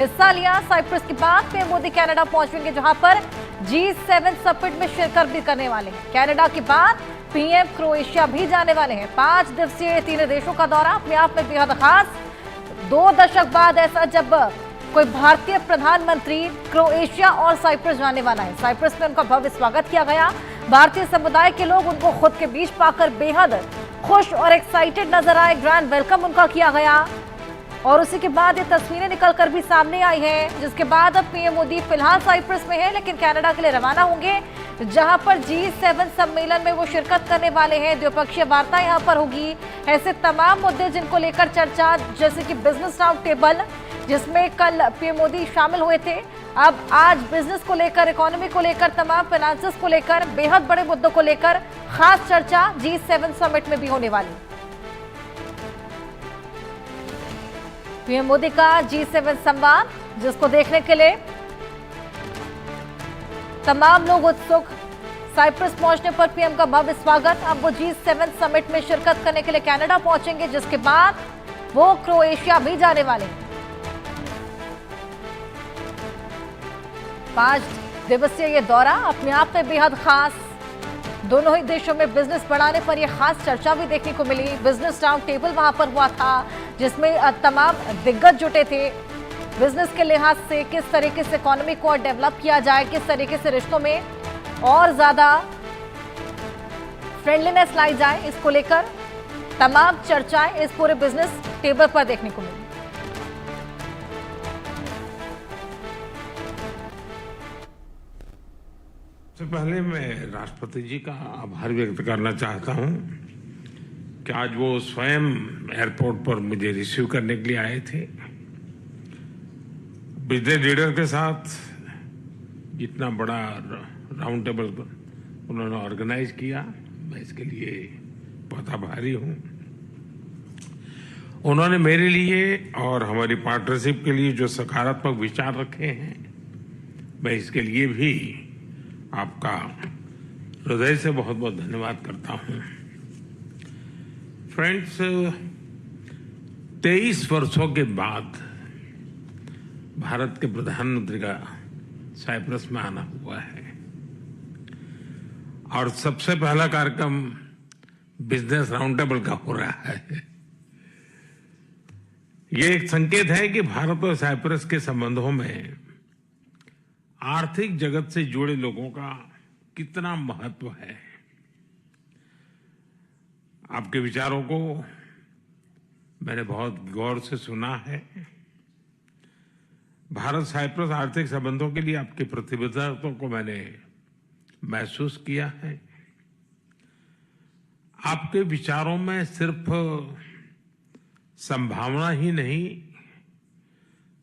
हिस्सा लिया। साइप्रस के बाद पीएम मोदी कनाडा पहुंचेंगे, जहां पर G7 समिट में शिरकत भी करने वाले हैं। कनाडा के बाद पीएम क्रोएशिया भी जाने वाले हैं। 5 दिवसीय तीनों देशों का दौरा अपने आप में बेहद खास। 2 दशक बाद ऐसा जब कोई भारतीय प्रधानमंत्री क्रोएशिया और साइप्रस जाने वाला है। साइप्रस में उनका भव्य स्वागत किया गया। भारतीय समुदाय के लोग उनको खुद के बीच पाकर बेहद खुश और एक्साइटेड नजर आए। ग्रैंड वेलकम उनका किया गया और उसी के बाद ये तस्वीरें निकलकर भी सामने आई हैं, जिसके बाद अब पीएम मोदी फिलहाल साइप्रस में है, लेकिन कनाडा के लिए रवाना होंगे, जहां पर G7 सम्मेलन में वो शिरकत करने वाले हैं। द्विपक्षीय वार्ता यहां पर होगी। ऐसे तमाम मुद्दे जिनको लेकर चर्चा, जैसे कि बिजनेस राउंड टेबल, जिसमें कल पीएम मोदी शामिल हुए थे, अब आज बिजनेस को लेकर, इकोनॉमी को लेकर, तमाम फाइनेंसेस को लेकर, बेहद बड़े मुद्दों को लेकर खास चर्चा G7 समिट में भी होने वाली। पीएम मोदी का G7 संवाद, जिसको देखने के लिए तमाम लोग उत्सुक। साइप्रस पहुंचने पर पीएम का भव्य स्वागत। अब वो G7 समिट में शिरकत करने के लिए कनाडा पहुंचेंगे, जिसके बाद वो क्रोएशिया भी जाने वाले हैं। 5 दिवसीय ये दौरा अपने आप में बेहद खास। दोनों ही देशों में बिजनेस बढ़ाने पर यह खास चर्चा भी देखने को मिली। बिजनेस राउंड टेबल वहां पर हुआ था, जिसमें तमाम दिग्गज जुटे थे। बिजनेस के लिहाज से किस तरीके से इकोनॉमी को डेवलप किया जाए, किस तरीके से रिश्तों में और ज्यादा फ्रेंडलीनेस लाई जाए, इसको लेकर तमाम चर्चाएं इस पूरे बिजनेस टेबल पर देखने को मिली। सबसे पहले मैं राष्ट्रपति जी का आभार व्यक्त करना चाहता हूं कि आज वो स्वयं एयरपोर्ट पर मुझे रिसीव करने के लिए आए थे। बिजनेस लीडर के साथ इतना बड़ा राउंड टेबल उन्होंने ऑर्गेनाइज किया, मैं इसके लिए बहुत आभारी हूं। उन्होंने मेरे लिए और हमारी पार्टनरशिप के लिए जो सकारात्मक विचार रखे हैं, मैं इसके लिए भी आपका हृदय से बहुत बहुत धन्यवाद करता हूं। फ्रेंड्स, 23 वर्षों के बाद भारत के प्रधानमंत्री का साइप्रस में आना हुआ है और सबसे पहला कार्यक्रम बिजनेस राउंड टेबल का हो रहा है। ये एक संकेत है कि भारत और साइप्रस के संबंधों में आर्थिक जगत से जुड़े लोगों का कितना महत्व है। आपके विचारों को मैंने बहुत गौर से सुना है। भारत साइप्रस आर्थिक संबंधों के लिए आपकी प्रतिबद्धता को मैंने महसूस किया है। आपके विचारों में सिर्फ संभावना ही नहीं,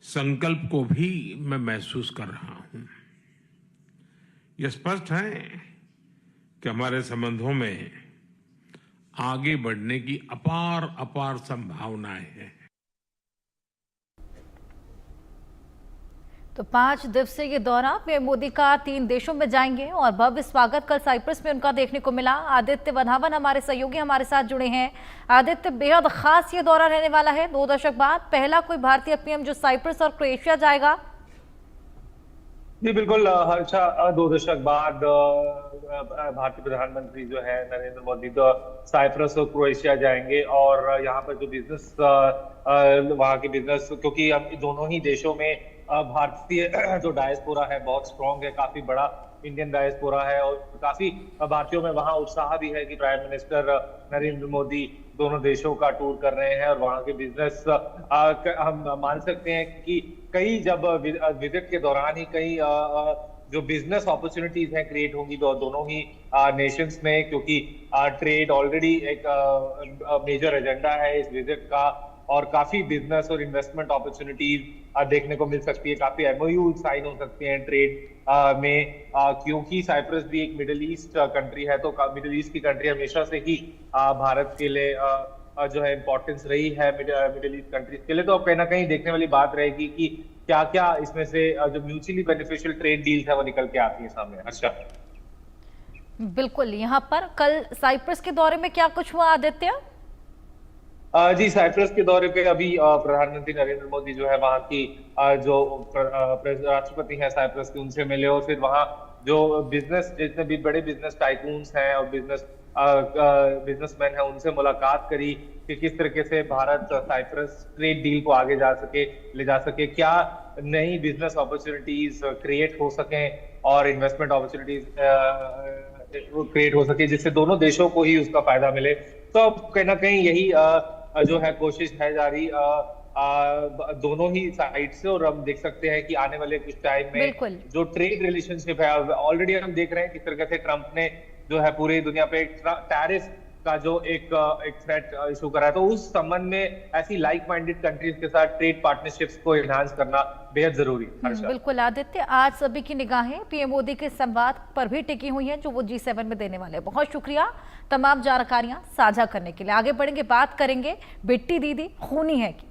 संकल्प को भी मैं महसूस कर रहा हूं। यह स्पष्ट है कि हमारे संबंधों में आगे बढ़ने की अपार अपार संभावनाएं हैं। तो 5 दिवसीय ये दौरा पीएम मोदी का 3 देशों में जाएंगे और भव्य स्वागत कल साइप्रस में उनका देखने को मिला। आदित्य वधावन हमारे सहयोगी हमारे साथ जुड़े हैं। आदित्य, बेहद खास ये दौरा रहने वाला है। 2 दशक बाद पहला कोई भारतीय पीएम जो साइप्रस और क्रोएशिया जाएगा। जी बिल्कुल हर्षा, 2 दशक बाद भारतीय प्रधानमंत्री जो है नरेंद्र मोदी तो साइप्रस और क्रोएशिया जाएंगे और यहाँ पर जो बिजनेस, वहाँ की बिजनेस, क्योंकि अब दोनों ही देशों में भारतीय जो डायस्पोरा है बहुत स्ट्रॉन्ग है, काफी बड़ा इंडियन डायस्पोरा है और काफी भारतीयों में वहाँ उत्साह भी है कि प्राइम मिनिस्टर नरेंद्र मोदी दोनों देशों का टूर कर रहे हैं और वहाँ के बिजनेस हम मान सकते हैं कि कई जब विजिट के दौरान ही कई जो बिजनेस अपॉर्चुनिटीज हैं क्रिएट होंगी दोनों ही नेशंस में, क्योंकि ट्रेड ऑलरेडी एक मेजर एजेंडा है इस विजिट का और काफी बिजनेस और इन्वेस्टमेंट अपॉर्चुनिटीज देखने को मिल सकती है। काफी MOU साइन हो सकते हैं ट्रेड में, क्योंकि साइप्रस भी एक मिडिल ईस्ट कंट्री है, तो मिडिल ईस्ट की कंट्री हमेशा से ही भारत के लिए जो है इम्पोर्टेंस रही है मिडिल ईस्ट कंट्रीज के लिए। तो कहीं ना कहीं देखने वाली बात रहेगी कि क्या क्या इसमें से जो म्यूचुअली बेनिफिशियल ट्रेड डील्स है वो निकल के आती है सामने। अच्छा, बिल्कुल। यहाँ पर कल साइप्रस के दौरे में क्या कुछ हुआ आदित्य? जी, साइप्रस के दौरे पे अभी प्रधानमंत्री नरेंद्र मोदी जो है वहाँ की जो राष्ट्रपति हैं साइप्रस के, उनसे मिले और फिर वहाँ जो बिजनेस, जितने भी बड़े बिजनेस टाइकून्स हैं और बिजनेसमैन हैं, उनसे मुलाकात करी कि किस तरीके से भारत साइप्रस ट्रेड डील को आगे ले जा सके, क्या नई बिजनेस अपॉर्चुनिटीज क्रिएट हो सकें और इन्वेस्टमेंट अपॉर्चुनिटीज क्रिएट हो सके, जिससे दोनों देशों को ही उसका फायदा मिले। तो अब कहीं ना कहीं यही जो है कोशिश है जारी दोनों ही साइड से। और हम देख सकते हैं कि आने वाले कुछ टाइम में बिल्कुल। जो ट्रेड रिलेशनशिप है, ऑलरेडी हम देख रहे हैं किस तरह से ट्रंप ने जो है पूरी दुनिया पे टैरिफ का जो एक थ्रेट इशू करा है, तो उस संबंध में ऐसी लाइक माइंडेड कंट्रीज के साथ ट्रेड पार्टनरशिप्स को एनहांस करना बेहद जरूरी है। बिल्कुल आदित्य, आज सभी की निगाहें पीएम मोदी के संवाद पर भी टिकी हुई हैं जो वो G7 में देने वाले हैं। बहुत शुक्रिया तमाम जानकारियां साझा करने के लिए। आगे बढ़ेंगे, बात करेंगे बेटी दीदी खूनी है की।